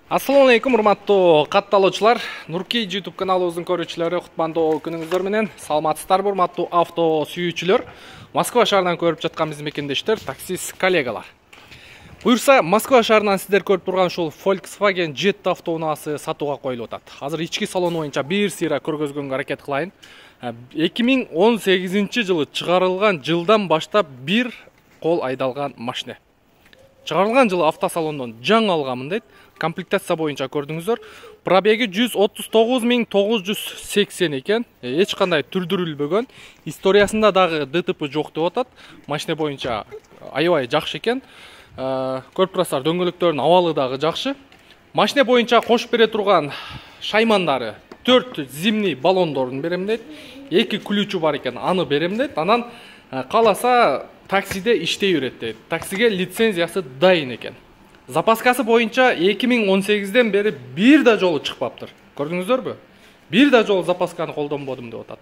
Assalamu alaikum, урматтуу катталуучулар. Нуркей YouTube каналыбыздын көрүүчүлөрү, кутмандуу күнүңүздөр менен. Саламатсыздарбы, урматтуу авто сүйүүчүлөр. Москва шаарынан көрүп жаткан биздин мекендештер, таксист коллегалар. Буюрса, Москва шаарынан сиздер көрүп турган ушул Volkswagen Jetta автоунаасы сатууга коюлуп атат. Азыр ички салон боюнча бир сыйра көргөзгөнгө аракет кылайын. 2018 жылы чыгарылган жылдан баштап бир кол айдалган машина. Чыгарылган жылы автосалондон жаңы алганмын дейт. Комплектация боюнча көрдүңүздөр. Пробеги 139.980 экен. Эч кандай түрдүрүлбөгөн. Историясында дагы ДТП жок деп атат. Машина боюнча аябай жакшы экен. Көрүп турасыздар, дөңгөлөктөрдүн абалы дагы жакшы. Машина боюнча кошуп бере турган шаймандары 4 зимний баллондорун берем дейт. 2 ключу бар экен, аны берем дейт. Анан кааласа таксиде иштей берет дейт. Таксиге лицензиясы дайын экен. Запаскасы боюнча 2018ден бери бир да жолу чыкпаптыр. Көрдүңүздөрбү? Бир да жолу запасканы колдонбодум деп атат.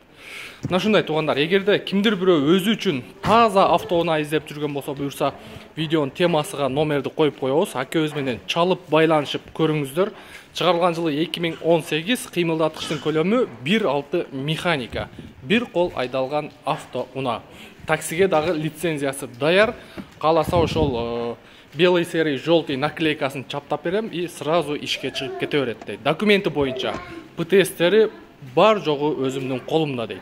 Мына ушундай туугандар, эгерде кимдир бирөө өзү үчүн таза автоунаа издеп жүргөн болсо, буюрса видеонун темасыга номерди коюп коебуз. Акебиз менен чалып байланышып көрүңүздөр. Чыгарылган жылы 2018, кыймылдаткычтын көлөмү 1.6 механика. Бир кол айдалган автоунаа. Таксиге дагы лицензиясы даяр. Кааласа ошол белый, серый, желтый наклейкасын чаптап берем и сразу ишке чыгып кете берет дейт. Документи боюнча ПТС-тери бар жогу өзүмдүн колумда дейт.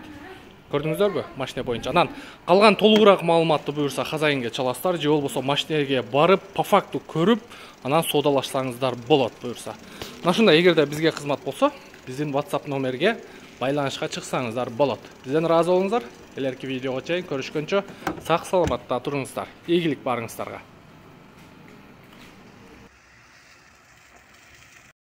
Көрдүңүздөрбү? Машина боюнча. Анан калган толугураак маалыматты буюрса хозяинге чаласыздар, же болбосо машинеге барып, по факту көрүп, анан соодалашсаңыздар болот буюрса. Мына ушундай, эгерде бизге кызмат болсо, биздин WhatsApp номерге байланышка чыксаңыздар болот. Бизден ыраазы болуңуздар. Келерки видеого чейин көрүшкөнчө сак саламатта туруңуздар. Ийгилик барыңыздарга.